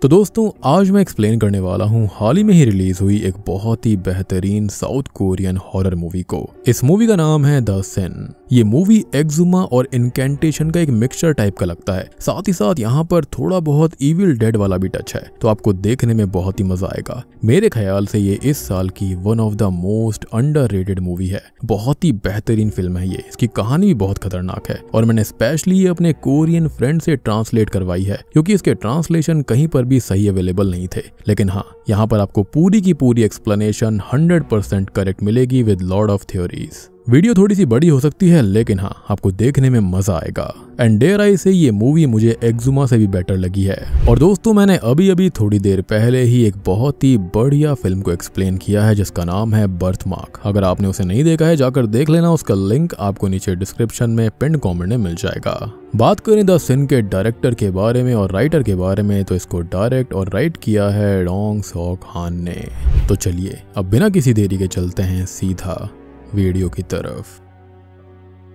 तो दोस्तों आज मैं एक्सप्लेन करने वाला हूँ हाल ही में ही रिलीज हुई एक बहुत ही बेहतरीन साउथ कोरियन हॉरर मूवी को। इस मूवी का नाम है द सिन। ये मूवी एक्जुमा और इनकेंटेशन का एक मिक्सचर टाइप का लगता है, साथ ही साथ यहाँ पर थोड़ा बहुत इविल डेड वाला भी टच है, तो आपको देखने में बहुत ही मजा आएगा। मेरे ख्याल से ये इस साल की one of the most underrated movie है। बहुत ही बेहतरीन फिल्म है ये। इसकी कहानी भी बहुत खतरनाक है और मैंने स्पेशली ये अपने कोरियन फ्रेंड से ट्रांसलेट करवाई है, क्योंकि इसके ट्रांसलेशन कहीं पर भी सही अवेलेबल नहीं थे। लेकिन हाँ, यहाँ पर आपको पूरी की पूरी एक्सप्लेनेशन 100% करेक्ट मिलेगी with lot of theories. Video थोड़ी सी बड़ी हो सकती है, लेकिन हाँ, आपको देखने में मजा आएगा। एंड डेयर आई से ये मूवी मुझे एक्जुमा से भी बेटर लगी है। और दोस्तों मैंने अभी थोड़ी देर पहले ही एक बहुत ही बढ़िया फिल्म को एक्सप्लेन किया है जिसका नाम है बर्थमार्क। अगर आपने उसे नहीं देखा है जाकर देख लेना, उसका लिंक आपको नीचे डिस्क्रिप्शन में पिन कमेंट में मिल जाएगा। बात करें द सिन के डायरेक्टर के बारे में और राइटर के बारे में, तो इसको डायरेक्ट और राइट किया है डोंग सॉक हान ने। तो चलिए अब बिना किसी देरी के चलते हैं सीधा वीडियो की तरफ।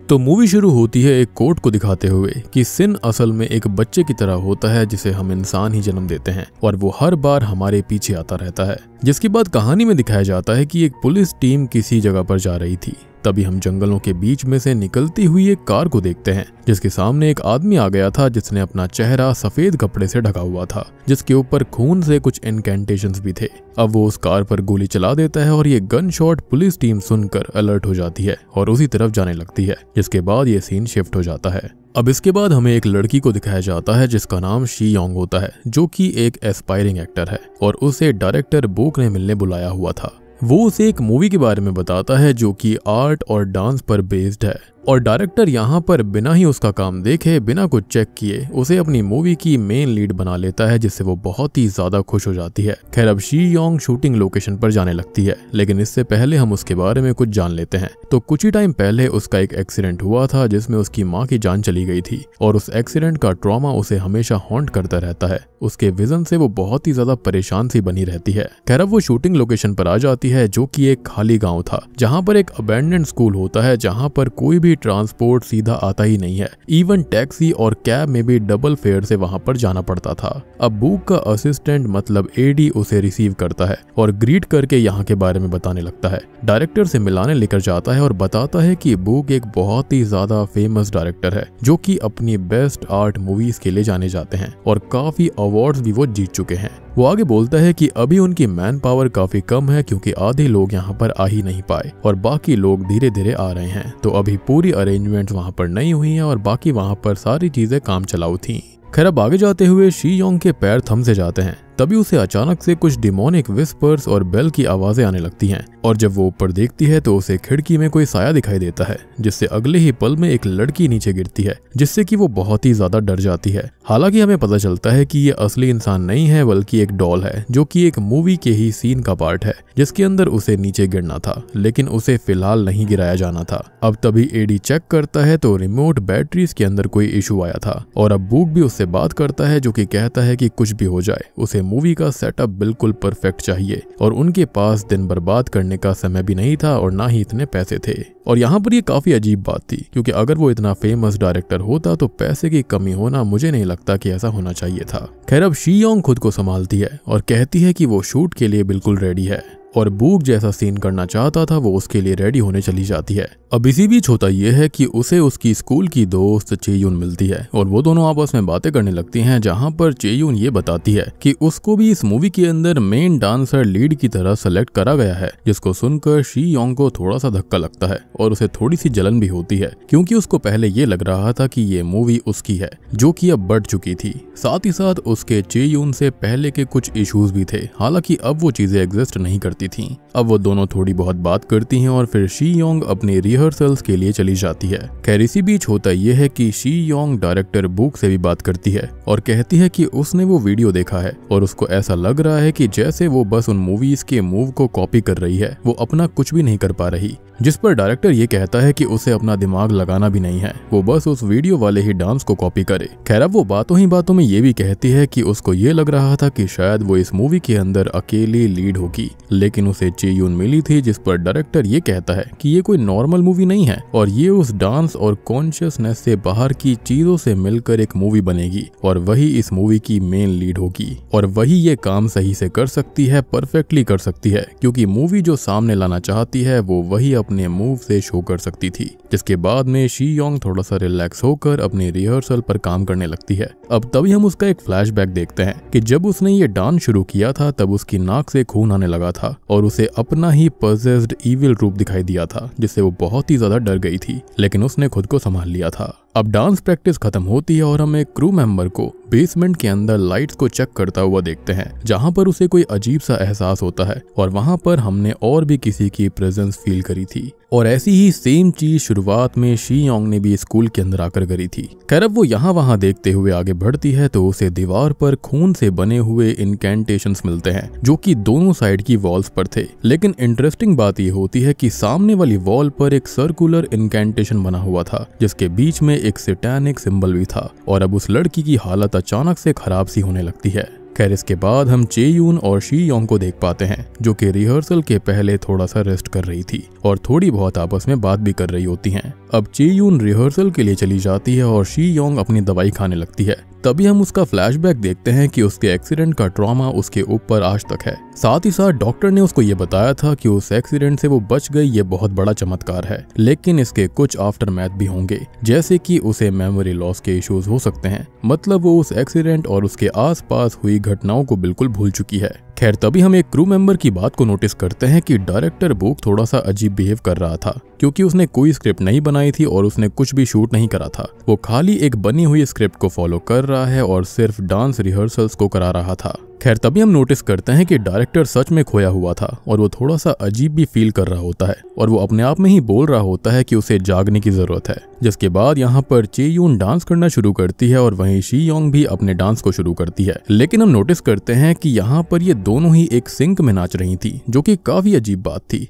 तो मूवी शुरू होती है एक कोर्ट को दिखाते हुए कि सिन असल में एक बच्चे की तरह होता है जिसे हम इंसान ही जन्म देते हैं और वो हर बार हमारे पीछे आता रहता है। जिसके बाद कहानी में दिखाया जाता है कि एक पुलिस टीम किसी जगह पर जा रही थी। तभी हम जंगलों के बीच में से निकलती हुई एक कार को देखते हैं जिसके सामने एक आदमी आ गया था जिसने अपना चेहरा सफेद कपड़े से ढका हुआ था, जिसके ऊपर खून से कुछ इनकेंटेशंस भी थे। अब वो उस कार पर गोली चला देता है और ये गन शॉट पुलिस टीम सुनकर अलर्ट हो जाती है और उसी तरफ जाने लगती है, जिसके बाद ये सीन शिफ्ट हो जाता है। अब इसके बाद हमें एक लड़की को दिखाया जाता है जिसका नाम शी योंग होता है, जो कि एक एस्पायरिंग एक्टर है और उसे डायरेक्टर बुक ने मिलने बुलाया हुआ था। वो उसे एक मूवी के बारे में बताता है जो कि आर्ट और डांस पर बेस्ड है और डायरेक्टर यहाँ पर बिना ही उसका काम देखे, बिना कुछ चेक किए उसे अपनी मूवी की मेन लीड बना लेता है, जिससे वो बहुत ही ज्यादा खुश हो जाती है। खैर अब शी योंग शूटिंग लोकेशन पर जाने लगती है, लेकिन इससे पहले हम उसके बारे में कुछ जान लेते हैं। तो कुछ ही टाइम पहले उसका एक एक्सीडेंट हुआ था जिसमें उसकी माँ की जान चली गई थी और उस एक्सीडेंट का ट्रॉमा उसे हमेशा हॉन्ट करता रहता है। उसके विजन से वो बहुत ही ज्यादा परेशान सी बनी रहती है। खैर अब वो शूटिंग लोकेशन पर आ जाती है जो कि एक खाली गाँव था, जहाँ पर एक अबैंडन्ड स्कूल होता है, जहाँ पर कोई भी ट्रांसपोर्ट सीधा आता ही नहीं है। इवन टैक्सी और कैब में भी डबल फेयर से वहां पर जाना पड़ता था। अब बुक का असिस्टेंट मतलब एडी उसे रिसीव करता है और ग्रीट करके यहाँ के बारे में बताने लगता है। डायरेक्टर से मिलाने लेकर जाता है और बताता है कि बुक एक बहुत ही ज्यादा फेमस डायरेक्टर है जो कि अपनी बेस्ट आर्ट मूवीज के लिए जाने जाते हैं और काफी अवार्ड्स भी वो जीत चुके हैं। वो आगे बोलता है कि अभी उनकी मैन पावर काफी कम है क्योंकि आधे लोग यहाँ पर आ ही नहीं पाए और बाकी लोग धीरे धीरे आ रहे हैं। तो अभी पूरी अरेंजमेंट्स वहाँ पर नहीं हुई हैं और बाकी वहाँ पर सारी चीजें काम चलाऊ थी। खैर अब आगे जाते हुए शी योंग के पैर थम से जाते हैं। तभी उसे अचानक से कुछ डिमोनिक विस्पर्स और बेल की आवाजें आने लगती हैं और जब वो ऊपर देखती है तो उसे खिड़की में कोई साया दिखाई देता है, जिससे अगले ही पल में एक लड़की नीचे गिरती है, जिससे कि वो बहुत ही ज्यादा डर जाती है। हालांकि हमें पता चलता है कि ये असली इंसान नहीं है बल्कि एक डॉल है जो कि एक मूवी के ही सीन का पार्ट है जिसके अंदर उसे नीचे गिरना था, लेकिन उसे फिलहाल नहीं गिराया जाना था। अब तभी एडी चेक करता है तो रिमोट बैटरीज के अंदर कोई इशू आया था और अब बुक भी उससे बात करता है जो कि कहता है कि कुछ भी हो जाए उसे मूवी का सेटअप बिल्कुल परफेक्ट चाहिए और उनके पास दिन बर्बाद करने का समय भी नहीं था और ना ही इतने पैसे थे। और यहाँ पर ये काफी अजीब बात थी क्योंकि अगर वो इतना फेमस डायरेक्टर होता तो पैसे की कमी होना मुझे नहीं लगता कि ऐसा होना चाहिए था। खैर अब शी योंग खुद को संभालती है और कहती है कि वो शूट के लिए बिल्कुल रेडी है और बुक जैसा सीन करना चाहता था वो उसके लिए रेडी होने चली जाती है। अब इसी बीच होता यह है कि उसे उसकी स्कूल की दोस्त चेयून मिलती है और वो दोनों आपस में बातें करने लगती हैं, जहां पर चेयून ये बताती है कि उसको भी इस मूवी के अंदर मेन डांसर लीड की तरह सेलेक्ट करा गया है, जिसको सुनकर शी योंग को थोड़ा सा धक्का लगता है और उसे थोड़ी सी जलन भी होती है क्योंकि उसको पहले ये लग रहा था कि ये मूवी उसकी है जो कि अब बढ़ चुकी थी। साथ ही साथ उसके चेयून से पहले के कुछ इश्यूज भी थे, हालांकि अब वो चीजें एग्जिस्ट नहीं करती थी। अब वो दोनों थोड़ी बहुत बात करती हैं और फिर शी योंग अपनी रिहर्सल्स के लिए चली जाती है। खैर इसी बीच होता यह है कि शी योंग डायरेक्टर बुक से भी बात करती है और कहती है कि उसने वो वीडियो देखा है और उसको ऐसा लग रहा है कि जैसे वो बस उन मूवीज के मूव को कॉपी कर रही है, वो अपना कुछ भी नहीं कर पा रही। जिस पर डायरेक्टर ये कहता है कि उसे अपना दिमाग लगाना भी नहीं है, वो बस उस वीडियो वाले ही डांस को कॉपी करे। खैर अब वो बातों ही बातों में ये भी कहती है कि उसको ये लग रहा था कि शायद वो इस मूवी के अंदर अकेली लीड होगी, लेकिन उसे चेयून मिली थी, जिस पर डायरेक्टर ये कहता है कि ये कोई नॉर्मल मूवी नहीं है और ये उस डांस और कॉन्शियसनेस से बाहर की चीजों से मिलकर एक मूवी बनेगी और वही इस मूवी की मेन लीड होगी और वही ये काम सही से कर सकती है, परफेक्टली कर सकती है, क्योंकि मूवी जो सामने लाना चाहती है वो वही अपने मूव से शो कर सकती थी। जिसके बाद में शी योंग थोड़ा सा रिलैक्स होकर अपनी रिहर्सल पर काम करने लगती है। अब तभी हम उसका एक फ्लैशबैक देखते हैं कि जब उसने ये डांस शुरू किया था तब उसकी नाक से खून आने लगा था और उसे अपना ही पजेस्ड इविल रूप दिखाई दिया था, जिससे वो बहुत ही ज्यादा डर गई थी, लेकिन उसने खुद को संभाल लिया था। अब डांस प्रैक्टिस खत्म होती है और हम एक क्रू मेंबर को बेसमेंट के अंदर लाइट्स को चेक करता हुआ देखते हैं, जहां पर उसे कोई अजीब सा एहसास होता है और वहां पर हमने और भी किसी की प्रेजेंस फील करी थी। और ऐसी ही सेम चीज शुरुआत में शी योंग ने भी स्कूल के अंदर आकर करी थी। खैर अब वो यहाँ वहां देखते हुए आगे बढ़ती है तो उसे दीवार पर खून से बने हुए इनकैंटेशंस मिलते हैं, जो कि दोनों साइड की वॉल्स पर थे। लेकिन इंटरेस्टिंग बात ये होती है कि सामने वाली वॉल पर एक सर्कुलर इनकैंटेशन बना हुआ था, जिसके बीच में एक सैटेनिक सिंबल भी था। और अब उस लड़की की हालत अचानक से खराब सी होने लगती है। खैर इसके बाद हम चे यून और शी योंग को देख पाते हैं, जो कि रिहर्सल के पहले थोड़ा सा रेस्ट कर रही थी और थोड़ी बहुत आपस में बात भी कर रही होती हैं। अब चे यून रिहर्सल के लिए चली जाती है और शी योंग अपनी दवाई खाने लगती है। तभी हम उसका फ्लैशबैक देखते हैं कि उसके एक्सीडेंट का ट्रॉमा उसके ऊपर आज तक है। साथ ही साथ डॉक्टर ने उसको ये बताया था कि उस एक्सीडेंट से वो बच गई, ये बहुत बड़ा चमत्कार है, लेकिन इसके कुछ आफ्टर मैथ भी होंगे, जैसे कि उसे मेमोरी लॉस के इश्यूज हो सकते हैं। मतलब वो उस एक्सीडेंट और उसके आसपास हुई घटनाओं को बिल्कुल भूल चुकी है। खैर तभी हम एक क्रू मेंबर की बात को नोटिस करते हैं कि डायरेक्टर बुक थोड़ा सा अजीब बिहेव कर रहा था, क्योंकि उसने कोई स्क्रिप्ट नहीं बनाई थी और उसने कुछ भी शूट नहीं करा था। वो खाली एक बनी हुई स्क्रिप्ट को फॉलो कर रहा है और सिर्फ डांस रिहर्सल्स को करा रहा था। खैर तभी हम नोटिस करते हैं कि डायरेक्टर सच में खोया हुआ था और वो थोड़ा सा अजीब भी फील कर रहा होता है और वो अपने आप में ही बोल रहा होता है कि उसे जागने की जरूरत है। जिसके बाद यहाँ पर चे यून डांस करना शुरू करती है और वहीं शी योंग भी अपने डांस को शुरू करती है। लेकिन हम नोटिस करते हैं कि यहाँ पर ये दोनों ही एक सिंक में नाच रही थी, जो कि काफी अजीब बात थी।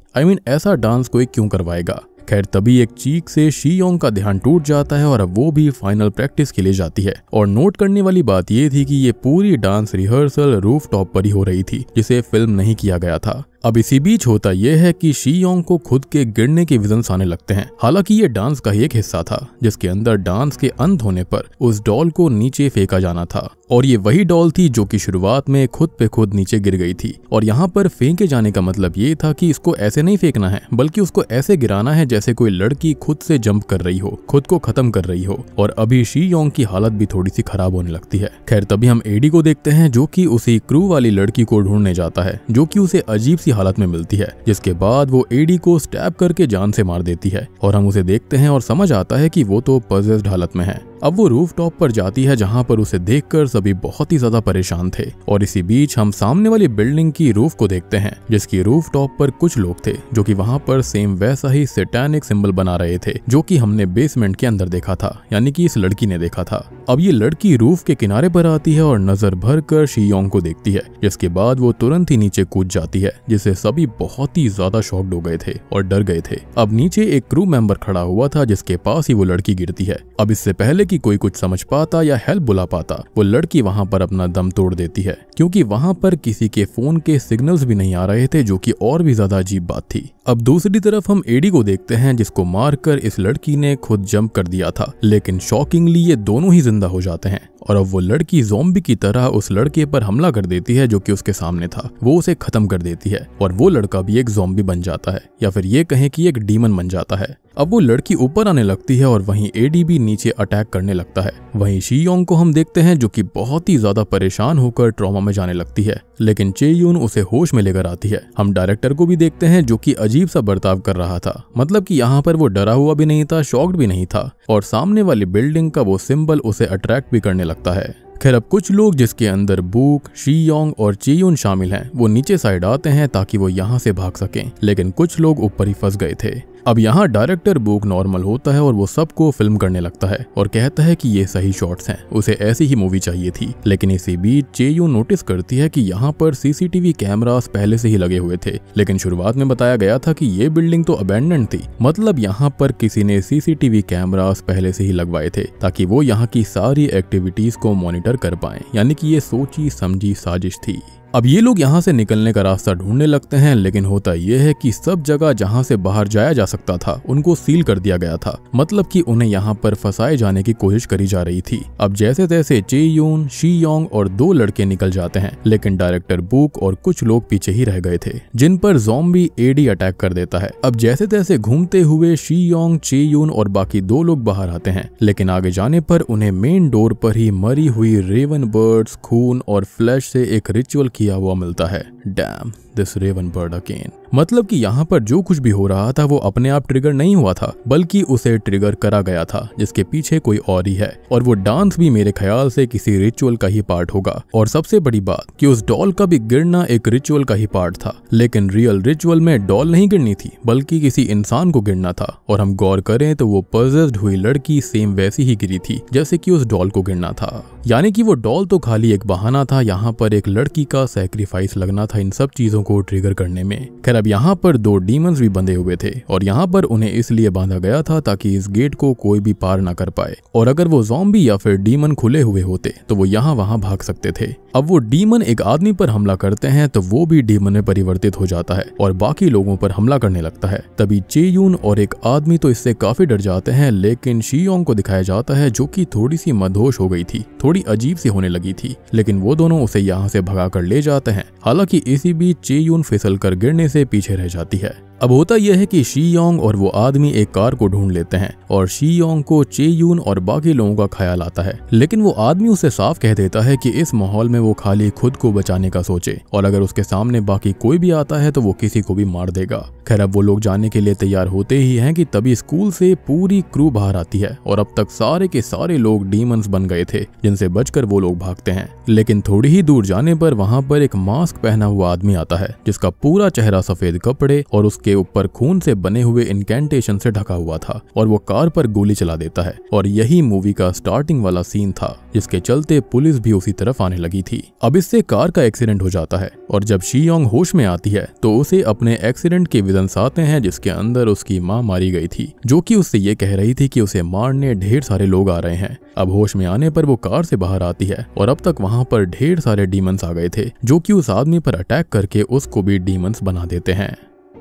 ऐसा डांस कोई क्यों करवाएगा। खैर तभी एक चीख से शी योंग का ध्यान टूट जाता है और अब वो भी फाइनल प्रैक्टिस के लिए जाती है। और नोट करने वाली बात ये थी कि ये पूरी डांस रिहर्सल रूफ टॉप पर ही हो रही थी, जिसे फिल्म नहीं किया गया था। अब इसी बीच होता यह है कि शी योंग को खुद के गिरने के विजन्स आने लगते हैं। हालांकि ये डांस का ही एक हिस्सा था, जिसके अंदर डांस के अंत होने पर उस डॉल को नीचे फेंका जाना था और ये वही डॉल थी जो कि शुरुआत में खुद पे खुद नीचे गिर गई थी। और यहाँ पर फेंके जाने का मतलब ये था कि इसको ऐसे नहीं फेंकना है, बल्कि उसको ऐसे गिराना है जैसे कोई लड़की खुद से जंप कर रही हो, खुद को खत्म कर रही हो। और अभी शी योंग की हालत भी थोड़ी सी खराब होने लगती है। खैर तभी हम एडी को देखते हैं, जो कि उसी क्रू वाली लड़की को ढूंढने जाता है, जो कि उसे अजीब सी हालत में मिलती है। जिसके बाद वो एडी को स्टैब करके जान से मार देती है और हम उसे देखते हैं और समझ आता है कि वो तो पजेस्ड हालत में है। अब वो रूफ टॉप पर जाती है, जहां पर उसे देखकर सभी बहुत ही ज्यादा परेशान थे। और इसी बीच हम सामने वाली बिल्डिंग की रूफ को देखते हैं, जिसकी रूफ टॉप पर कुछ लोग थे जो कि वहां पर सेम वैसा ही सैटेनिक सिंबल बना रहे थे, जो कि हमने बेसमेंट के अंदर देखा था, यानी कि इस लड़की ने देखा था। अब ये लड़की रूफ के किनारे पर आती है और नजर भर कर शी योंग को देखती है, जिसके बाद वो तुरंत ही नीचे कूद जाती है, जिससे सभी बहुत ही ज्यादा शॉक्ड हो गए थे और डर गए थे। अब नीचे एक क्रू मेंबर खड़ा हुआ था, जिसके पास ही वो लड़की गिरती है। अब इससे पहले कि कोई कुछ समझ पाता या हेल्प बुला पाता, वो लड़की वहां पर अपना दम तोड़ देती है, क्योंकि वहां पर किसी के फोन के सिग्नल्स भी नहीं आ रहे थे, जो कि और भी ज्यादा अजीब बात थी। अब दूसरी तरफ हम एडी को देखते हैं, जिसको मारकर इस लड़की ने खुद जंप कर दिया था, लेकिन शॉकिंगली ये दोनों ही जिंदा हो जाते हैं। और अब वो लड़की ज़ॉम्बी की तरह उस लड़के पर हमला कर देती है, जो कि उसके सामने था। वो उसे खत्म कर देती है और वो लड़का भी एक ज़ॉम्बी बन जाता है, या फिर ये कहें कि एक डीमन बन जाता है। अब वो लड़की ऊपर आने लगती है और वहीं एडी भी नीचे अटैक करने लगता है। वहीं शी योंग को हम देखते हैं, जो कि बहुत ही ज्यादा परेशान होकर ट्रॉमा में जाने लगती है, लेकिन चे यून उसे होश में लेकर आती है। हम डायरेक्टर को भी देखते हैं, जो कि अजीब सा बर्ताव कर रहा था। मतलब कि यहाँ पर वो डरा हुआ भी नहीं था, शॉक्ड भी नहीं था, और सामने वाली बिल्डिंग का वो सिंबल उसे अट्रैक्ट भी करने लगता है। खैर अब कुछ लोग, जिसके अंदर बुक, शी योंग और चे यून शामिल हैं, वो नीचे साइड आते हैं ताकि वो यहाँ से भाग सकें, लेकिन कुछ लोग ऊपर ही फंस गए थे। अब यहाँ डायरेक्टर बुक नॉर्मल होता है और वो सबको फिल्म करने लगता है और कहता है कि ये सही शॉट्स हैं, उसे ऐसी ही मूवी चाहिए थी। लेकिन इसी बीच चे यून नोटिस करती है कि यहाँ पर सीसीटीवी कैमरास पहले से ही लगे हुए थे, लेकिन शुरुआत में बताया गया था कि ये बिल्डिंग तो अबैंडन्ड थी। मतलब यहाँ पर किसी ने सीसीटीवी कैमरास पहले से ही लगवाए थे, ताकि वो यहाँ की सारी एक्टिविटीज को मॉनिटर कर पाए, यानी कि ये सोची समझी साजिश थी। अब ये लोग यहाँ से निकलने का रास्ता ढूंढने लगते हैं, लेकिन होता ये है कि सब जगह जहाँ से बाहर जाया जा सकता था उनको सील कर दिया गया था, मतलब कि उन्हें यहाँ पर फंसाए जाने की कोशिश करी जा रही थी। अब जैसे तैसे चे यून, शी योंग और 2 लड़के निकल जाते हैं, लेकिन डायरेक्टर बुक और कुछ लोग पीछे ही रह गए थे, जिन पर ज़ॉम्बी एडी अटैक कर देता है। अब जैसे तैसे घूमते हुए शी योंग, चे यून और बाकी 2 लोग बाहर आते हैं, लेकिन आगे जाने पर उन्हें मेन डोर पर ही मरी हुई रेवन बर्ड्स, खून और फ्लैश से एक रिचुअल किया हुआ मिलता है। Damn this raven bird again. मतलब कि यहाँ पर जो कुछ भी हो रहा था वो अपने आप ट्रिगर नहीं हुआ था, बल्कि उसे ट्रिगर करा गया था, जिसके पीछे कोई और ही है। और वो डांस भी मेरे ख्याल से किसी रिचुअल का ही पार्ट होगा। और सबसे बड़ी बात कि उस डॉल का भी गिरना एक रिचुअल का ही पार्ट था, लेकिन रियल रिचुअल में डॉल नहीं गिरनी थी, बल्कि किसी इंसान को गिरना था। और हम गौर करें तो वो पजेस्ड हुई लड़की सेम वैसी ही गिरी थी जैसे कि उस डॉल को गिरना था। यानी कि वो डॉल तो खाली एक बहाना था, यहाँ पर एक लड़की का सैक्रिफाइस लगना था इन सब चीजों को ट्रिगर करने में। खैर, अब यहाँ पर 2 डीमंस भी बंधे हुए थे, और यहाँ पर उन्हें इसलिए बांधा गया था ताकि इस गेट को कोई भी पार ना कर पाए, और अगर वो ज़ॉम्बी या फिर डीमन खुले हुए होते तो वो यहाँ वहाँ भाग सकते थे। अब वो डीमन एक आदमी पर हमला करते हैं तो वो भी डीमन में परिवर्तित हो जाता है और बाकी लोगों पर हमला करने लगता है। तभी चे यून और एक आदमी तो इससे काफी डर जाते हैं, लेकिन शी योंग को दिखाया जाता है जो कि थोड़ी सी मदहोश हो गई थी, थोड़ी अजीब सी होने लगी थी, लेकिन वो दोनों उसे यहाँ से भगा कर ले जाते हैं। हालांकि इसी बीच चे यून फिसल कर गिरने से पीछे रह जाती है। अब होता यह है कि शी योंग और वो आदमी एक कार को ढूंढ लेते हैं और शी योंग को चे यून और बाकी लोगों का ख्याल आता है, लेकिन वो आदमी उसे साफ कह देता है कि इस माहौल में वो खाली खुद को बचाने का सोचे, और अगर उसके सामने बाकी कोई भी आता है तो वो किसी को भी मार देगा। खैर, अब वो लोग जाने के लिए तैयार होते ही हैं कि तभी स्कूल से पूरी क्रू बाहर आती है, और अब तक सारे के सारे लोग डीमंस बन गए थे, जिनसे बचकर वो लोग भागते हैं। लेकिन थोड़ी ही दूर जाने पर वहां पर एक मास्क पहना हुआ आदमी आता है, जिसका पूरा चेहरा सफेद कपड़े और उसके ऊपर खून से बने हुए इनकेंटेशन से ढका हुआ था, और वो कार पर गोली चला देता है। और यही मूवी का स्टार्टिंग वाला सीन था, जिसके चलते पुलिस भी उसी तरफ आने लगी थी। अब इससे कार का एक्सीडेंट हो जाता है, और जब शी योंग होश में आती है तो उसे अपने एक्सीडेंट के विजन्स आते हैं, जिसके अंदर उसकी माँ मारी गई थी, जो कि उससे ये कह रही थी कि उसे मारने ढेर सारे लोग आ रहे हैं। अब होश में आने पर वो कार से बाहर आती है, और अब तक वहां पर ढेर सारे डीमंस आ गए थे, जो कि उस आदमी पर अटैक करके उसको भी डीमंस बना देते हैं।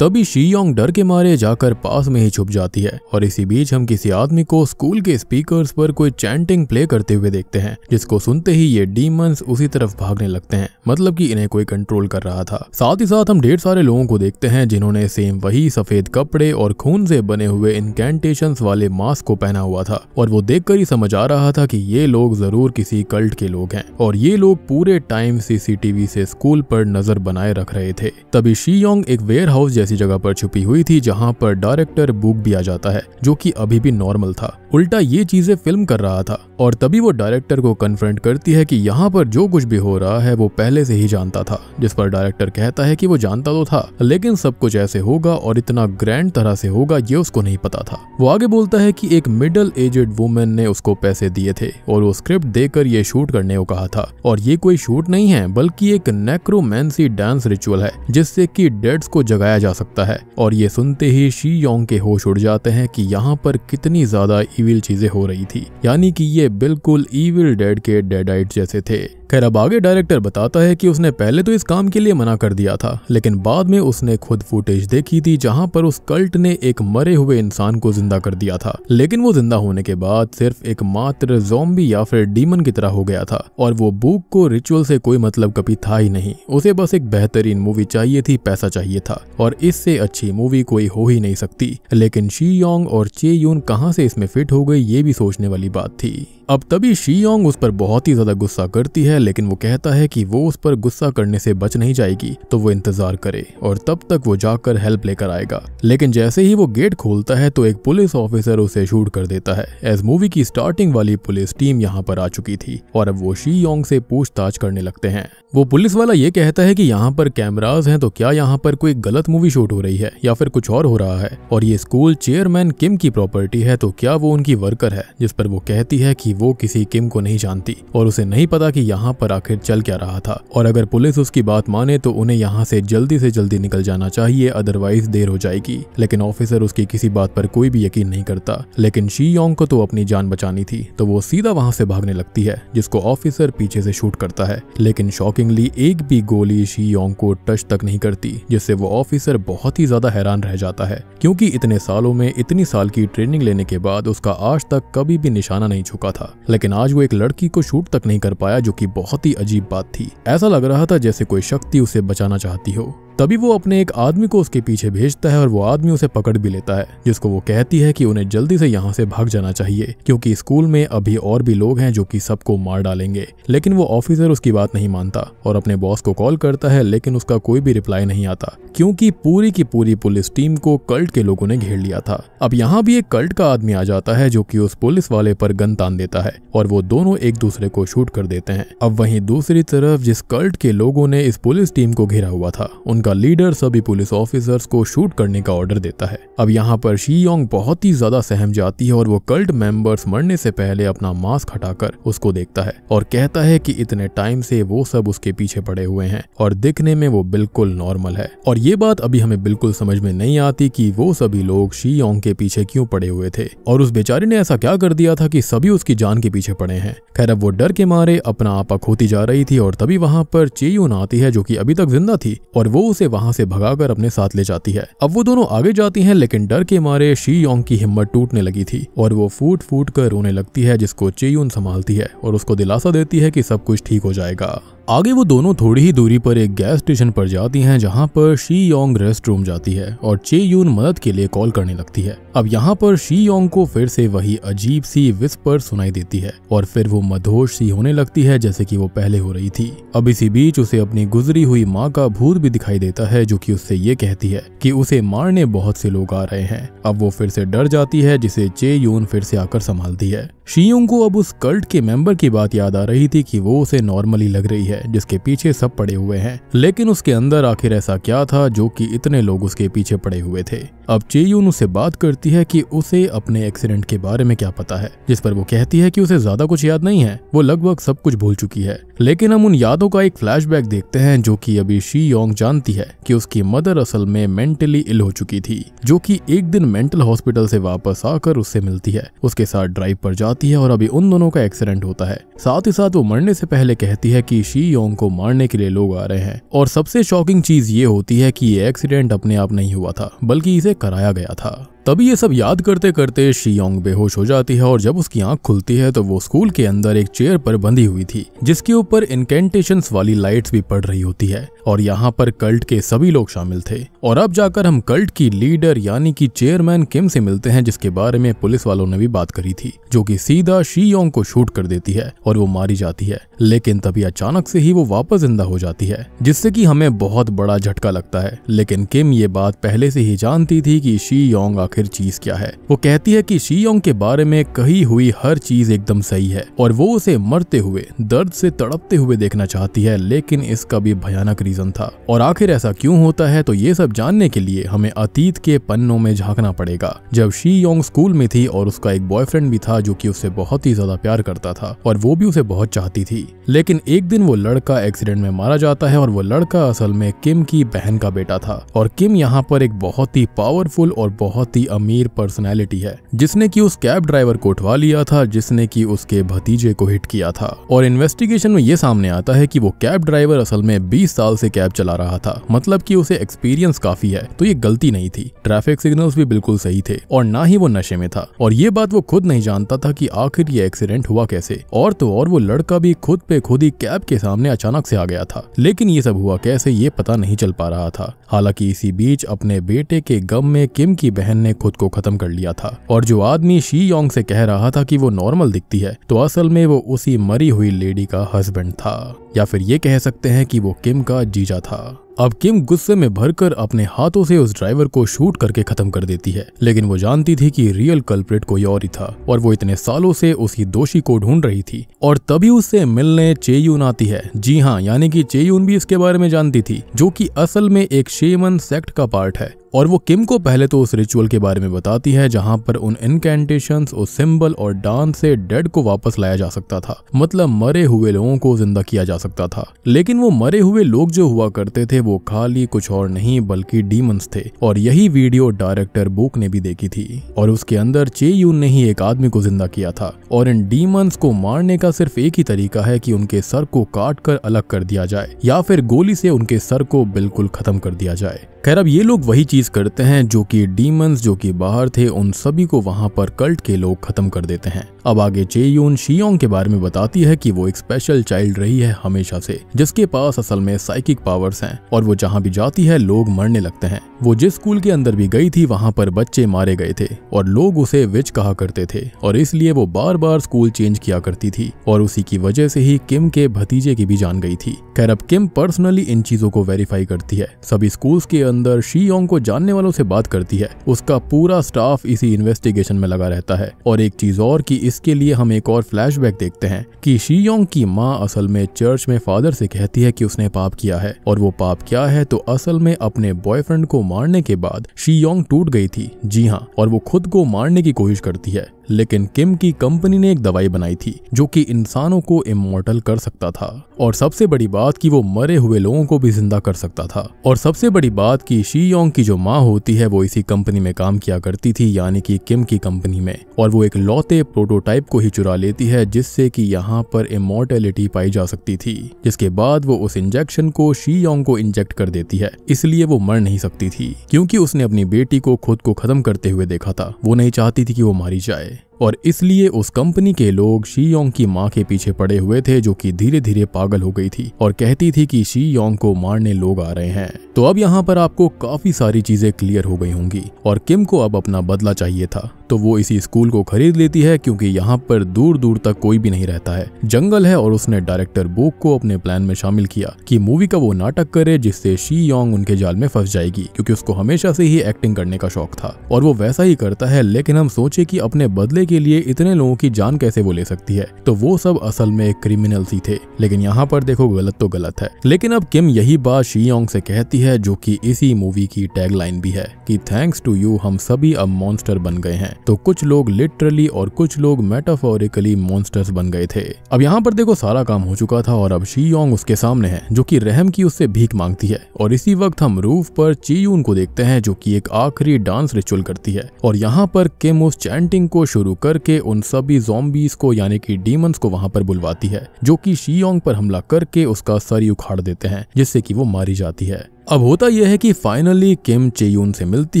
तभी शी योंग डर के मारे जाकर पास में ही छुप जाती है, और इसी बीच हम किसी आदमी को स्कूल के स्पीकर्स पर कोई चैंटिंग प्ले करते हुए देखते हैं, जिसको सुनते ही ये डीमंस उसी तरफ भागने लगते हैं, मतलब कि इन्हें कोई कंट्रोल कर रहा था। साथ ही साथ हम ढेर सारे लोगों को देखते हैं जिन्होंने सेम वही सफेद कपड़े और खून से बने हुए इनकेंटेशंस वाले मास्क को पहना हुआ था, और वो देखकर ही समझ आ रहा था कि ये लोग जरूर किसी कल्ट के लोग हैं, और ये लोग पूरे टाइम सीसीटीवी से स्कूल पर नजर बनाए रख रहे थे। तभी शी योंग एक वेयर हाउस जैसी जगह पर छुपी हुई थी, जहां पर डायरेक्टर बुक भी आ जाता है, जो कि अभी भी नॉर्मल था, उल्टा ये चीजें फिल्म कर रहा था। और तभी वो डायरेक्टर को कन्फ्रंट करती है कि यहाँ पर जो कुछ भी हो रहा है वो पहले से ही जानता था, जिस पर डायरेक्टर कहता है कि वो जानता तो था, लेकिन सब कुछ ऐसे होगा और इतना ग्रैंड तरह से होगा ये उसको नहीं पता था। वो आगे बोलता है कि एक मिडिल एजेड वुमेन ने उसको पैसे दिए थे और वो स्क्रिप्ट देकर ये शूट करने को कहा था, और ये कोई शूट नहीं है बल्कि एक नेक्रोमेंसी डांस रिचुअल है, जिससे कि डेड्स को जगाया जा सकता है। और ये सुनते ही शी योंग के होश उड़ जाते हैं कि यहाँ पर कितनी ज्यादा इविल चीजें हो रही थी, यानी कि ये बिल्कुल इविल डेड के डेडाइट जैसे थे। खैर, अब आगे डायरेक्टर बताता है कि उसने पहले तो इस काम के लिए मना कर दिया था, लेकिन बाद में उसने खुद फुटेज देखी थी जहां पर उस कल्ट ने एक मरे हुए इंसान को जिंदा कर दिया था, लेकिन वो जिंदा होने के बाद सिर्फ एक मात्र ज़ॉम्बी या फिर डीमन की तरह हो गया था। और वो बुक को रिचुअल से कोई मतलब कभी था ही नहीं, उसे बस एक बेहतरीन मूवी चाहिए थी, पैसा चाहिए था, और इससे अच्छी मूवी कोई हो ही नहीं सकती। लेकिन शी योंग और चे यून कहां से इसमें फिट हो गई, ये भी सोचने वाली बात थी। अब तभी शी योंग उस पर बहुत ही ज्यादा गुस्सा करती है, लेकिन वो कहता है कि वो उस पर गुस्सा करने से बच नहीं जाएगी, तो वो इंतजार करे और तब तक वो जाकर हेल्प लेकर आएगा। लेकिन जैसे ही वो गेट खोलता है तो एक पुलिस ऑफिसर उसे शूट कर देता है। एज मूवी की स्टार्टिंग वाली पुलिस टीम यहाँ पर आ चुकी थी, और अब वो शी योंग से पूछताछ करने लगते हैं। वो पुलिस वाला ये कहता है कि यहाँ पर कैमरास हैं, तो क्या यहाँ पर कोई गलत मूवी शूट हो रही है या फिर कुछ और हो रहा है, और ये स्कूल चेयरमैन किम की प्रॉपर्टी है, तो क्या वो उनकी वर्कर है, जिस पर वो कहती है कि वो किसी किम को नहीं जानती और उसे नहीं पता कि यहाँ यहाँ पर आखिर चल क्या रहा था और अगर पुलिस उसकी बात माने तो उन्हें यहाँ से जल्दी निकल जाना चाहिए, अदरवाइज देर हो जाएगी। लेकिन ऑफिसर उसकी किसी बात पर कोई भी यकीन नहीं करता। लेकिन शी योंग को तो अपनी जान बचानी थी, तो वो सीधा वहां से भागने लगती है, जिसको ऑफिसर पीछे से शूट करता है। लेकिन शॉकिंगली एक भी गोली शी योंग को टच तक नहीं करती, जिससे वो ऑफिसर बहुत ही ज्यादा हैरान रह जाता है, क्योंकि इतने सालों में इतनी साल की ट्रेनिंग लेने के बाद उसका आज तक कभी भी निशाना नहीं झुका था। लेकिन आज वो एक लड़की को शूट तक नहीं कर पाया, जो कि बहुत ही अजीब बात थी। ऐसा लग रहा था जैसे कोई शक्ति उसे बचाना चाहती हो। तभी वो अपने एक आदमी को उसके पीछे भेजता है और वो आदमी उसे पकड़ भी लेता है, जिसको वो कहती है कि उन्हें जल्दी से यहाँ से भाग जाना चाहिए, क्योंकि स्कूल में अभी और भी लोग हैं जो कि सबको मार डालेंगे। लेकिन वो ऑफिसर उसकी बात नहीं मानता और अपने बॉस को कॉल करता है, लेकिन उसका कोई भी रिप्लाई नहीं आता, क्योंकि पूरी की पूरी पुलिस टीम को कल्ट के लोगों ने घेर लिया था। अब यहाँ भी एक कल्ट का आदमी आ जाता है, जो कि उस पुलिस वाले पर गन तान देता है और वो दोनों एक दूसरे को शूट कर देते हैं। अब वहीं दूसरी तरफ जिस कल्ट के लोगों ने इस पुलिस टीम को घेरा हुआ था, उनका लीडर सभी पुलिस ऑफिसर्स को शूट करने का ऑर्डर देता है। अब यहाँ पर शी योंग बहुत ही ज्यादा सहम जाती है और वो कल्ट मेंबर्स मरने से पहले अपना मास्क हटाकर उसको देखता है और कहता है कि इतने टाइम से वो सब उसके पीछे पड़े हुए हैं और दिखने में वो बिल्कुल नॉर्मल है। और ये बात अभी हमें बिल्कुल समझ में नहीं आती कि वो सभी लोग शी योंग के पीछे क्यों पड़े हुए थे और उस बेचारी ने ऐसा क्या कर दिया था कि सभी उसकी जान के पीछे पड़े हैं। खैर, अब वो डर के मारे अपना आपा खोती जा रही थी और तभी वहां पर चेयून आती है, जो कि अभी तक जिंदा थी, और वो उसे वहां से भगाकर अपने साथ ले जाती है। अब वो दोनों आगे जाती हैं, लेकिन डर के मारे शी योंग की हिम्मत टूटने लगी थी और वो फूट फूट कर रोने लगती है, जिसको चेयून संभालती है और उसको दिलासा देती है कि सब कुछ ठीक हो जाएगा। आगे वो दोनों थोड़ी ही दूरी पर एक गैस स्टेशन पर जाती हैं, जहां पर शी योंग रेस्ट रूम जाती है और चेयून मदद के लिए कॉल करने लगती है। अब यहाँ पर शी योंग को फिर से वही अजीब सी विस्पर सुनाई देती है और फिर वो मदहोश सी होने लगती है, जैसे कि वो पहले हो रही थी। अब इसी बीच उसे अपनी गुजरी हुई माँ का भूत भी दिखाई देता है, जो कि उससे ये कहती है कि उसे मारने बहुत से लोग आ रहे हैं। अब वो फिर से डर जाती है, जिसे चेयून फिर से आकर संभालती है। शी योंग को अब उस कल्ट के मेंबर की बात याद आ रही थी कि वो उसे नॉर्मली लग रही है, जिसके पीछे सब पड़े हुए हैं, लेकिन उसके अंदर आखिर ऐसा क्या था जो कि इतने लोग उसके पीछे पड़े हुए थे। अब चेयून उससे बात करती है कि उसे अपने एक्सीडेंट के बारे में क्या पता है, जिस पर वो कहती है कि उसे ज्यादा कुछ याद नहीं है, वो लगभग सब कुछ भूल चुकी है। लेकिन हम उन यादों का एक फ्लैशबैक देखते हैं, जो कि अभी शी योंग जानती है कि उसकी मदर असल में मेंटली इल हो चुकी थी, जो कि एक दिन मेंटल हॉस्पिटल से वापस आकर उससे मिलती है, उसके साथ ड्राइव पर जाती है और अभी उन दोनों का एक्सीडेंट होता है। साथ ही साथ वो मरने से पहले कहती है कि शी योंग को मारने के लिए लोग आ रहे हैं। और सबसे शॉकिंग चीज ये होती है कि ये एक्सीडेंट अपने आप नहीं हुआ था, बल्कि इसे कराया गया था। तभी ये सब याद करते करते शी योंग बेहोश हो जाती है और जब उसकी आंख खुलती है तो वो स्कूल के अंदर एक चेयर पर बंधी हुई थी, जिसके ऊपर इनकेंटेशंस वाली लाइट्स भी पड़ रही होती है और यहाँ पर कल्ट के सभी लोग शामिल थे। और अब जाकर हम कल्ट की लीडर यानी कि चेयरमैन किम से मिलते हैं, जिसके बारे में पुलिस वालों ने भी बात करी थी, जो कि सीधा शी योंग को शूट कर देती है और वो मारी जाती है। लेकिन तभी अचानक से ही वो वापस जिंदा हो जाती है, जिससे कि हमें बहुत बड़ा झटका लगता है। लेकिन किम ये बात पहले से ही जानती थी कि शी योंग आखिर चीज क्या है। वो कहती है कि शी योंग के बारे में कही हुई हर चीज एकदम सही है और वो उसे मरते हुए दर्द से तड़पते हुए देखना चाहती है, लेकिन इसका भी भयानक रीजन था। और आखिर ऐसा क्यों होता है, तो ये सब जानने के लिए हमें अतीत के पन्नों में झांकना पड़ेगा, जब शी योंग स्कूल में थी और उसका एक बॉयफ्रेंड भी था, जो कि उससे बहुत ही ज्यादा प्यार करता था और वो भी उसे बहुत चाहती थी। लेकिन एक दिन वो लड़का एक्सीडेंट में मारा जाता है और वो लड़का असल में किम की बहन का बेटा था। और किम यहाँ पर एक बहुत ही पावरफुल और बहुत ही अमीर पर्सनैलिटी है, जिसने कि उस कैब ड्राइवर को उठवा लिया था, जिसने कि उसके भतीजे को हिट किया था। और इन्वेस्टिगेशन में ये सामने आता है कि वो कैब ड्राइवर असल में 20 साल से कैब चला रहा था, मतलब कि उसे एक्सपीरियंस काफी है, तो ये गलती नहीं थी। ट्रैफिक सिग्नल्स भी बिल्कुल सही थे और ना ही वो नशे में था। और ये बात वो खुद नहीं जानता था कि आखिर ये एक्सीडेंट हुआ कैसे। और तो और वो लड़का भी खुद पे खुद ही कैब के सामने अचानक से आ गया था, लेकिन ये सब हुआ कैसे ये पता नहीं चल पा रहा था। हालांकि इसी बीच अपने बेटे के गम में किम की बहन ने खुद को खत्म कर लिया था। और जो आदमी शी योंग से कह रहा था कि वो नॉर्मल दिखती है, तो असल में वो उसी मरी हुई लेडी का हस्बैंड था, या फिर ये कह सकते हैं कि वो किम का जीजा था। अब किम गुस्से में भरकर अपने हाथों से उस ड्राइवर को शूट करके खत्म कर देती है, लेकिन वो जानती थी कि रियल कल्प्रिट कोई और ही था और वो इतने सालों से उसी दोषी को ढूंढ रही थी। और तभी उससे मिलने चेयून आती है। जी हाँ, यानी कि चेयून भी इसके बारे में जानती थी, जो कि असल में एक शेमन सेक्ट का पार्ट है। और वो किम को पहले तो उस रिचुअल के बारे में बताती है जहां पर उन इनकैंटेशंस, उस सिंबल और डांस से डेड को वापस लाया जा सकता था, मतलब मरे हुए लोगों को जिंदा किया जा सकता था। लेकिन वो मरे हुए लोग जो हुआ करते थे वो खाली कुछ और नहीं बल्कि डीमंस थे। और यही वीडियो डायरेक्टर बुक ने भी देखी थी और उसके अंदर चेयून ने ही एक आदमी को जिंदा किया था। और इन डीमंस को मारने का सिर्फ एक ही तरीका है कि उनके सर को काट कर अलग कर दिया जाए या फिर गोली से उनके सर को बिल्कुल खत्म कर दिया जाए। खैर, अब ये लोग वही चीज करते हैं जो कि डीमंस जो कि बाहर थे उन सभी को वहां पर कल्ट के लोग खत्म कर देते हैं। अब आगे चेयून शियोंग के बारे में बताती है कि वो एक स्पेशल चाइल्ड रही है हमेशा से, जिसके पास असल में साइकिक पावर्स हैं और वो जहां भी जाती है लोग मरने लगते हैं। वो जिस स्कूल के अंदर भी गई थी वहां पर बच्चे मारे गए थे और लोग उसे विच कहा करते थे और इसलिए वो बार बार स्कूल चेंज किया करती थी और उसी की वजह से ही किम के भतीजे की भी जान गई थी। खैर, अब किम पर्सनली इन चीजों को वेरीफाई करती है। सभी स्कूल्स के अंदर शियोंग को जानने वालों से बात करती है। उसका पूरा स्टाफ इसी इन्वेस्टिगेशन में लगा रहता है। और एक चीज और कि इसके लिए हम एक और फ्लैशबैक देखते हैं कि शियोंग की माँ असल में चर्च में फादर से कहती है कि उसने पाप किया है। और वो पाप क्या है तो असल में अपने बॉयफ्रेंड को मारने के बाद शियोंग टूट गई थी। जी हाँ, और वो खुद को मारने की कोशिश करती है। लेकिन किम की कंपनी ने एक दवाई बनाई थी जो कि इंसानों को इमॉर्टल कर सकता था। और सबसे बड़ी बात कि वो मरे हुए लोगों को भी जिंदा कर सकता था। और सबसे बड़ी बात कि शियोंग की जो माँ होती है वो इसी कंपनी में काम किया करती थी, यानी कि किम की कंपनी में। और वो एक लौते प्रोटोटाइप को ही चुरा लेती है जिससे कि यहाँ पर इमॉर्टेलिटी पाई जा सकती थी, जिसके बाद वो उस इंजेक्शन को शियोंग को इंजेक्ट कर देती है। इसलिए वो मर नहीं सकती थी क्योंकि उसने अपनी बेटी को खुद को खत्म करते हुए देखा था। वो नहीं चाहती थी कि वो मारी जाए और इसलिए उस कंपनी के लोग शियोंग की मां के पीछे पड़े हुए थे, जो कि धीरे धीरे पागल हो गई थी और कहती थी कि शियोंग को मारने लोग आ रहे हैं। तो अब यहाँ पर आपको काफी सारी चीजें क्लियर हो गई होंगी और किम को अब अपना बदला चाहिए था, तो वो इसी स्कूल को खरीद लेती है क्योंकि यहाँ पर दूर दूर तक कोई भी नहीं रहता है, जंगल है। और उसने डायरेक्टर बुक को अपने प्लान में शामिल किया कि मूवी का वो नाटक करे जिससे शियोंग उनके जाल में फंस जाएगी, क्योंकि उसको हमेशा से ही एक्टिंग करने का शौक था और वो वैसा ही करता है। लेकिन हम सोचे कि अपने बदले के लिए इतने लोगों की जान कैसे वो ले सकती है, तो वो सब असल में क्रिमिनल्स ही थे। लेकिन यहाँ पर देखो गलत तो गलत है। लेकिन अब किम यही बात शियोंग से कहती है, जो कि इसी मूवी की टैगलाइन भी है कि थैंक्स टू यू हम सभी अब मॉन्स्टर बन गए हैं। तो कुछ लोग लिटरली और कुछ लोग मेटाफोरिकली मॉन्स्टर्स बन गए थे। अब यहाँ पर देखो सारा काम हो चुका था और अब शियोंग उसके सामने है, जो कि रहम की उससे भीख मांगती है। और इसी वक्त हम रूफ पर चेयून को देखते हैं, जो कि एक आखिरी डांस रिचुअल करती है। और यहाँ पर किम उस चैंटिंग को शुरू करके उन सभी ज़ॉम्बीज को यानी कि डीमंस को वहां पर बुलवाती है, जो कि शियोंग पर हमला करके उसका सर उखाड़ देते हैं, जिससे कि वो मारी जाती है। अब होता यह है कि फाइनली किम चेयून से मिलती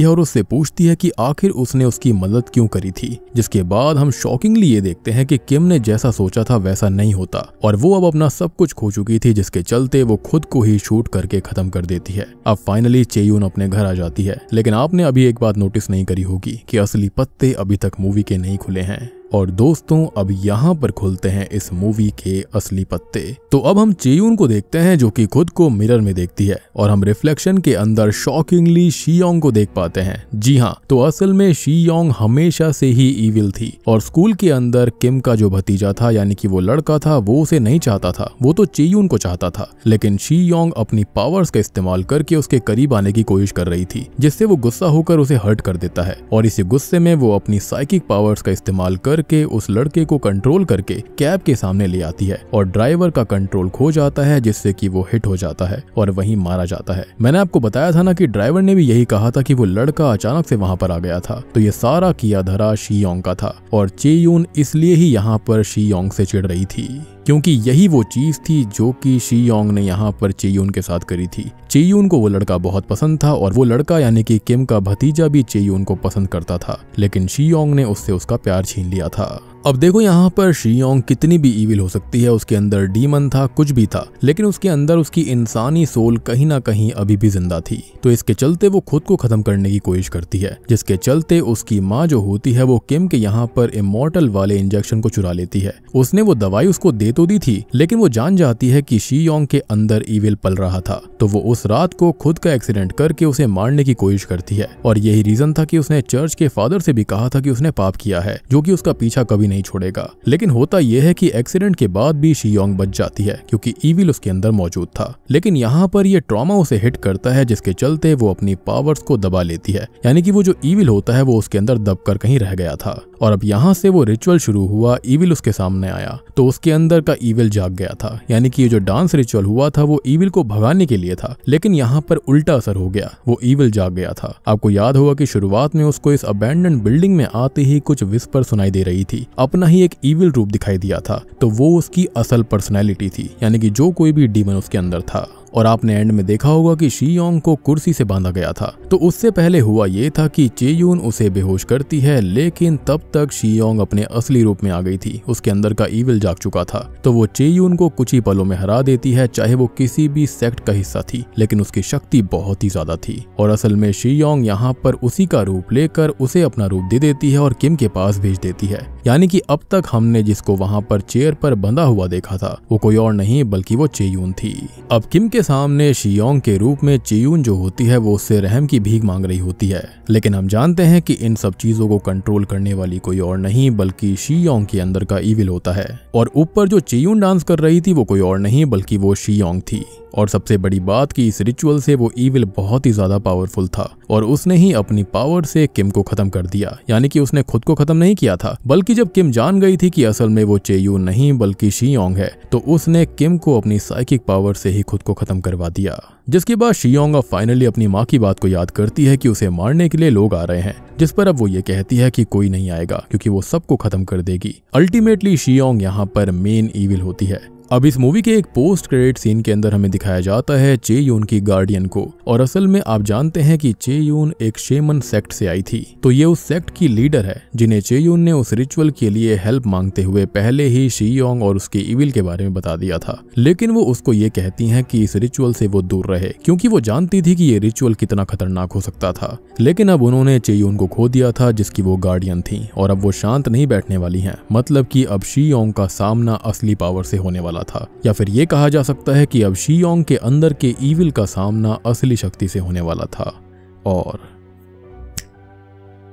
है और उससे पूछती है कि आखिर उसने उसकी मदद क्यों करी थी, जिसके बाद हम शॉकिंगली ये देखते हैं कि किम ने जैसा सोचा था वैसा नहीं होता और वो अब अपना सब कुछ खो चुकी थी, जिसके चलते वो खुद को ही शूट करके खत्म कर देती है। अब फाइनली चेयून अपने घर आ जाती है। लेकिन आपने अभी एक बात नोटिस नहीं करी होगी कि असली पत्ते अभी तक मूवी के नहीं खुले हैं। और दोस्तों अब यहाँ पर खुलते हैं इस मूवी के असली पत्ते। तो अब हम चेयून को देखते हैं, जो कि खुद को मिरर में देखती है और हम रिफ्लेक्शन के अंदर शॉकिंगली शियोंग को देख पाते हैं। जी हाँ, तो असल में शियोंग हमेशा से ही इविल थी और स्कूल के अंदर किम का जो भतीजा था यानी कि वो लड़का था, वो उसे नहीं चाहता था, वो तो चेयून को चाहता था। लेकिन शियोंग अपनी पावर्स का इस्तेमाल करके उसके करीब आने की कोशिश कर रही थी, जिससे वो गुस्सा होकर उसे हर्ट कर देता है। और इसी गुस्से में वो अपनी साइकिक पावर्स का इस्तेमाल कर के उस लड़के को कंट्रोल करके कैब के सामने ले आती है और ड्राइवर का कंट्रोल खो जाता है, जिससे कि वो हिट हो जाता है और वहीं मारा जाता है। मैंने आपको बताया था ना कि ड्राइवर ने भी यही कहा था कि वो लड़का अचानक से वहां पर आ गया था, तो ये सारा किया धरा शियोंग का था और चेयून इसलिए ही यहाँ पर शियोंग से चिढ़ रही थी, क्योंकि यही वो चीज थी जो कि शियोंग ने यहाँ पर चेयून के साथ करी थी। चेयून को वो लड़का बहुत पसंद था और वो लड़का यानी कि किम का भतीजा भी चेयून को पसंद करता था, लेकिन शियोंग ने उससे उसका प्यार छीन लिया था। अब देखो यहाँ पर शी-योंग कितनी भी ईविल हो सकती है, उसके अंदर डीमन था, कुछ भी था, लेकिन उसके अंदर उसकी इंसानी सोल कहीं ना कहीं अभी भी जिंदा थी। तो इसके चलते वो खुद को खत्म करने की कोशिश करती है, जिसके चलते उसकी माँ जो होती है वो किम के यहाँ पर इमॉर्टल वाले इंजेक्शन को चुरा लेती है। उसने वो दवाई उसको दे तो दी थी, लेकिन वो जान जाती है कि शी-योंग के अंदर ईविल पल रहा था, तो वो उस रात को खुद का एक्सीडेंट करके उसे मारने की कोशिश करती है। और यही रीजन था कि उसने चर्च के फादर से भी कहा था कि उसने पाप किया है, जो कि उसका पीछा कभी नहीं छोड़ेगा। लेकिन होता यह है कि एक्सीडेंट के बाद भी शी-योंग बच जाती है, क्योंकि ईविल उसके अंदर मौजूद था। लेकिन यहाँ पर ये ट्रॉमा उसे हिट करता है, जिसके चलते वो अपनी पावर्स को दबा लेती है, यानी कि वो जो ईविल होता है वो उसके अंदर दबकर कहीं रह गया था। और अब यहाँ से वो रिचुअल शुरू हुआ, ईविल उसके सामने आया तो उसके अंदर का ईविल जाग गया था, यानी कि ये जो डांस रिचुअल हुआ था वो ईविल को भगाने के लिए था, लेकिन यहाँ पर उल्टा असर हो गया, वो ईविल जाग गया था। आपको याद होगा कि शुरुआत में उसको इस अबैंडन बिल्डिंग में आते ही कुछ विस्पर सुनाई दे रही थी, अपना ही एक ईविल रूप दिखाई दिया था, तो वो उसकी असल पर्सनैलिटी थी, यानी कि जो कोई भी डीमन उसके अंदर था। और आपने एंड में देखा होगा कि शी-योंग को कुर्सी से बांधा गया था। तो उससे पहले हुआ ये था कि चे-यून उसे बेहोश करती है, लेकिन तब तक शी-योंग अपने असली रूप में आ गई थी, उसके अंदर का ईविल जाग चुका था। तो वो चे-यून को कुछ ही पलों में हरा देती है, चाहे वो किसी भी सेक्ट का हिस्सा थी, लेकिन उसकी शक्ति बहुत ही ज्यादा थी। और असल में शी-योंग यहाँ पर उसी का रूप लेकर उसे अपना रूप दे देती है और किम के पास भेज देती है। यानी कि अब तक हमने जिसको वहां पर चेयर पर बंधा हुआ देखा था वो कोई और नहीं बल्कि वो चे-यून थी। अब किम के सामने शी-योंग के रूप में चे-यून जो होती है वो उससे रहम की भीख मांग रही होती है, लेकिन हम जानते हैं कि इन सब चीजों को कंट्रोल करने वाली कोई और नहीं बल्कि शी-योंग के अंदर का ईविल होता है। और ऊपर जो चे-यून डांस कर रही थी वो कोई और नहीं बल्कि वो शी-योंग थी। और सबसे बड़ी बात कि इस रिचुअल से वो ईविल बहुत ही ज्यादा पावरफुल था और उसने ही अपनी पावर से किम को खत्म कर दिया, यानी कि उसने खुद को खत्म नहीं किया था, बल्कि जब किम जान गई थी कि असल में वो चे-यून नहीं बल्कि शी-योंग है, तो उसने किम को अपनी साइकिक पावर से ही खुद को खत्म करवा दिया। जिसके बाद शी-योंग अब फाइनली अपनी माँ की बात को याद करती है कि उसे मारने के लिए लोग आ रहे हैं, जिस पर अब वो ये कहती है कि कोई नहीं आएगा क्योंकि वो सबको खत्म कर देगी। अल्टीमेटली शी-योंग यहाँ पर मेन ईविल होती है। अब इस मूवी के एक पोस्ट क्रेडिट सीन के अंदर हमें दिखाया जाता है चे-यून की गार्डियन को, और असल में आप जानते हैं कि चे-यून एक शेमन सेक्ट से आई थी, तो ये उस सेक्ट की लीडर है जिन्हें चे-यून ने उस रिचुअल के लिए हेल्प मांगते हुए पहले ही शी-योंग और उसके ईविल के बारे में बता दिया था। लेकिन वो उसको ये कहती हैं कि इस रिचुअल से वो दूर रहे, क्योंकि वो जानती थी कि ये रिचुअल कितना खतरनाक हो सकता था। लेकिन अब उन्होंने चे-यून को खो दिया था जिसकी वो गार्डियन थी, और अब वो शांत नहीं बैठने वाली हैं, मतलब कि अब शी-योंग का सामना असली पावर से होने वाला था, या फिर ये कहा जा सकता है कि अब शी-योंग के अंदर के ईविल का सामना असली शक्ति से होने वाला था। और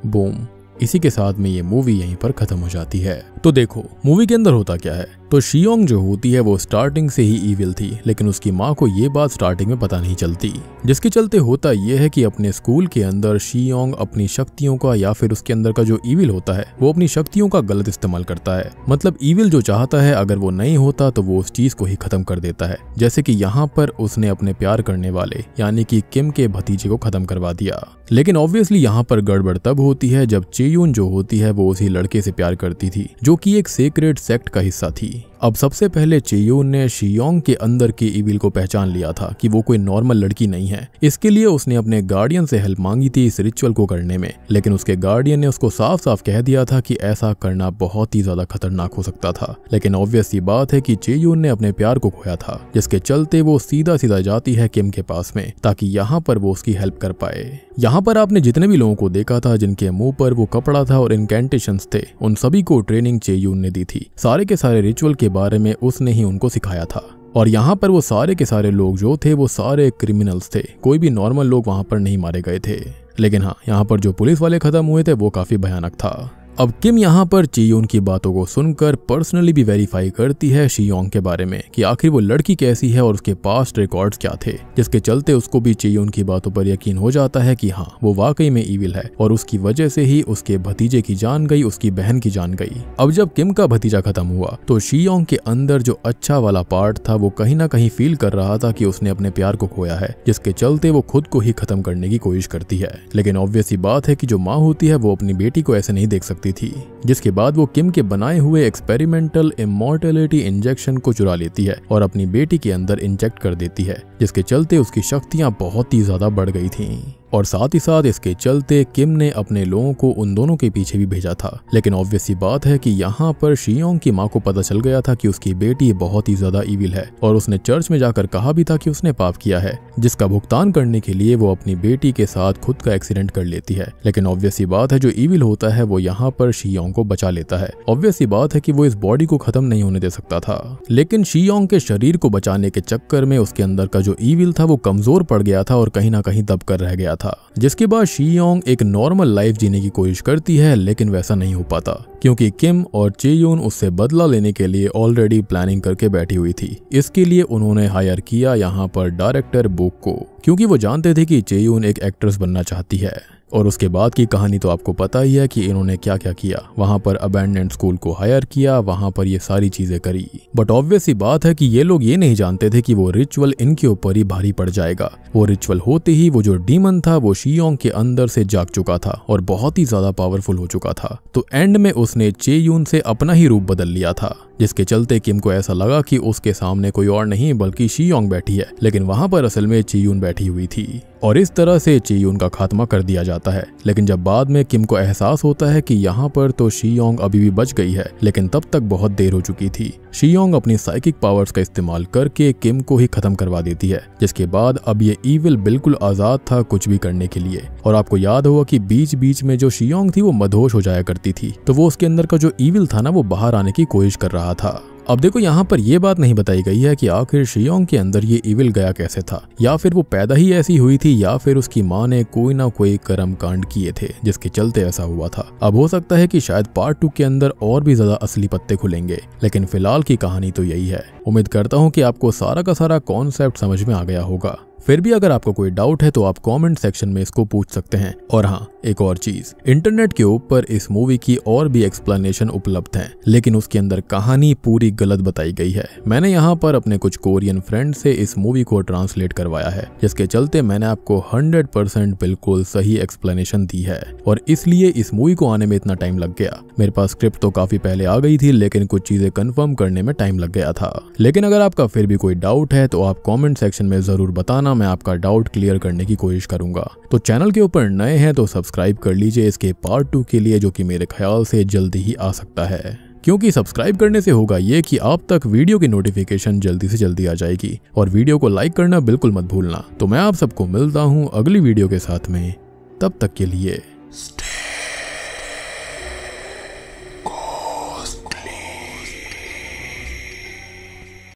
बूम, इसी के साथ में ये मूवी यहीं पर खत्म हो जाती है। तो देखो मूवी के अंदर होता क्या है, तो शी-योंग जो होती है वो स्टार्टिंग से ही ईविल थी, लेकिन उसकी माँ को ये बात स्टार्टिंग में पता नहीं चलती, जिसके चलते होता यह है कि अपने स्कूल के अंदर शी-योंग अपनी शक्तियों का या फिर उसके अंदर का जो ईविल होता है वो अपनी शक्तियों का गलत इस्तेमाल करता है। मतलब ईविल जो चाहता है अगर वो नहीं होता तो वो उस चीज को ही खत्म कर देता है, जैसे कि यहाँ पर उसने अपने प्यार करने वाले यानी कि किम के भतीजे को खत्म करवा दिया। लेकिन ऑब्वियसली यहाँ पर गड़बड़ तब होती है जब चे-यून जो होती है वो उसी लड़के से प्यार करती थी जो कि एक सेक्रेड सेक्ट का हिस्सा थी। अब सबसे पहले चे-यून ने शी-योंग के अंदर के ईविल को पहचान लिया था कि वो कोई नॉर्मल लड़की नहीं है। इसके लिए उसने अपने गार्डियन से हेल्प मांगी थी इस रिचुअल को करने में, लेकिन उसके गार्डियन ने उसको साफ साफ कह दिया था कि ऐसा करना बहुत ही ज्यादा खतरनाक हो सकता था। लेकिन ऑब्वियस सी बात है कि चे-यून ने अपने प्यार को खोया था, जिसके चलते वो सीधा सीधा जाती है किम के पास में ताकि यहाँ पर वो उसकी हेल्प कर पाए। यहाँ पर आपने जितने भी लोगों को देखा था जिनके मुंह पर वो कपड़ा था और इनकेंटेशंस थे, उन सभी को ट्रेनिंग चे-यून ने दी थी। सारे के सारे रिचुअल के बारे में उसने ही उनको सिखाया था। और यहाँ पर वो सारे के सारे लोग जो थे वो सारे क्रिमिनल्स थे, कोई भी नॉर्मल लोग वहाँ पर नहीं मारे गए थे। लेकिन हाँ, यहाँ पर जो पुलिस वाले खत्म हुए थे वो काफी भयानक था। अब किम यहाँ पर चे-यून की बातों को सुनकर पर्सनली भी वेरीफाई करती है शी-योंग के बारे में कि आखिर वो लड़की कैसी है और उसके पास्ट रिकॉर्ड्स क्या थे, जिसके चलते उसको भी चे-यून की बातों पर यकीन हो जाता है कि हाँ वो वाकई में ईविल है और उसकी वजह से ही उसके भतीजे की जान गई, उसकी बहन की जान गई। अब जब किम का भतीजा खत्म हुआ तो शी-योंग के अंदर जो अच्छा वाला पार्ट था वो कहीं ना कहीं फील कर रहा था कि उसने अपने प्यार को खोया है, जिसके चलते वो खुद को ही खत्म करने की कोशिश करती है। लेकिन ऑब्वियस बात है कि जो माँ होती है वो अपनी बेटी को ऐसे नहीं देख सकती थी, जिसके बाद वो किम के बनाए हुए एक्सपेरिमेंटल इमॉर्टलिटी इंजेक्शन को चुरा लेती है और अपनी बेटी के अंदर इंजेक्ट कर देती है, जिसके चलते उसकी शक्तियां बहुत ही ज्यादा बढ़ गई थीं। और साथ ही साथ इसके चलते किम ने अपने लोगों को उन दोनों के पीछे भी भेजा था। लेकिन ऑब्वियस सी बात है कि यहाँ पर शियोंग की माँ को पता चल गया था कि उसकी बेटी बहुत ही ज्यादा इविल है और उसने चर्च में जाकर कहा भी था कि उसने पाप किया है, जिसका भुगतान करने के लिए वो अपनी बेटी के साथ खुद का एक्सीडेंट कर लेती है। लेकिन ऑब्वियस सी बात है जो इविल होता है वो यहाँ पर शियोंग को बचा लेता है। ऑब्वियस सी बात है कि वो इस बॉडी को खत्म नहीं होने दे सकता था, लेकिन शियोंग के शरीर को बचाने के चक्कर में उसके अंदर का जो इविल था वो कमजोर पड़ गया था और कहीं ना कहीं दब कर रह गया था। जिसके बाद शियोंग एक नॉर्मल लाइफ जीने की कोशिश करती है, लेकिन वैसा नहीं हो पाता क्योंकि किम और चेयून उससे बदला लेने के लिए ऑलरेडी प्लानिंग करके बैठी हुई थी। इसके लिए उन्होंने हायर किया यहाँ पर डायरेक्टर बुक को, क्योंकि वो जानते थे कि चेयून एक एक्ट्रेस बनना चाहती है। और उसके बाद की कहानी तो आपको पता ही है कि इन्होंने क्या क्या किया। वहां पर अबैंडन्ड स्कूल को हायर किया, वहां पर ये सारी चीजें करी। बट ऑब्वियस सी बात है कि ये लोग ये नहीं जानते थे कि वो रिचुअल इनके ऊपर ही भारी पड़ जाएगा। वो रिचुअल होते ही वो जो डीमन था वो शियोंग के अंदर से जाग चुका था और बहुत ही ज्यादा पावरफुल हो चुका था। तो एंड में उसने चेयून से अपना ही रूप बदल लिया था, जिसके चलते किम को ऐसा लगा कि उसके सामने कोई और नहीं बल्कि शियोंग बैठी है, लेकिन वहां पर असल में चेयून बैठी हुई थी। और इस तरह से चेयून का खात्मा कर दिया जाता है। लेकिन जब बाद में किम को एहसास होता है कि यहाँ पर तो शियोंग अभी भी बच गई है, लेकिन तब तक बहुत देर हो चुकी थी। शियोंग अपनी साइकिक पावर्स का इस्तेमाल करके किम को ही खत्म करवा देती है, जिसके बाद अब ये ईविल बिल्कुल आजाद था कुछ भी करने के लिए। और आपको याद होगा कि बीच बीच में जो शियोंग थी वो मदहोश हो जाया करती थी, तो वो उसके अंदर का जो ईविल था ना वो बाहर आने की कोशिश कर रहा था। अब देखो यहाँ पर यह बात नहीं बताई गई है कि आखिर शियोंग के अंदर ये इविल गया कैसे था, या फिर वो पैदा ही ऐसी हुई थी, या फिर उसकी माँ ने कोई ना कोई कर्म कांड किए थे जिसके चलते ऐसा हुआ था। अब हो सकता है कि शायद पार्ट 2 के अंदर और भी ज्यादा असली पत्ते खुलेंगे, लेकिन फिलहाल की कहानी तो यही है। उम्मीद करता हूँ कि आपको सारा का सारा कॉन्सेप्ट समझ में आ गया होगा। फिर भी अगर आपको कोई डाउट है तो आप कमेंट सेक्शन में इसको पूछ सकते हैं। और हाँ, एक और चीज, इंटरनेट के ऊपर इस मूवी की और भी एक्सप्लेनेशन उपलब्ध हैं, लेकिन उसके अंदर कहानी पूरी गलत बताई गई है। मैंने यहाँ पर अपने कुछ कोरियन फ्रेंड से इस मूवी को ट्रांसलेट करवाया है, जिसके चलते मैंने आपको 100% बिल्कुल सही एक्सप्लेनेशन दी है, और इसलिए इस मूवी को आने में इतना टाइम लग गया। मेरे पास स्क्रिप्ट तो काफी पहले आ गई थी, लेकिन कुछ चीजें कंफर्म करने में टाइम लग गया था। लेकिन अगर आपका फिर भी कोई डाउट है तो आप कॉमेंट सेक्शन में जरूर बताना, मैं आपका डाउट क्लियर करने की कोशिश करूंगा। तो चैनल के ऊपर नए हैं तो सब्सक्राइब कर लीजिए इसके पार्ट 2 के लिए, जो कि मेरे ख्याल से जल्दी ही आ सकता है, क्योंकि सब्सक्राइब करने से होगा ये कि आप तक वीडियो की नोटिफिकेशन जल्दी से जल्दी आ जाएगी। और वीडियो को लाइक करना बिल्कुल मत भूलना। तो मैं आप सबको मिलता हूँ अगली वीडियो के साथ में, तब तक के लिए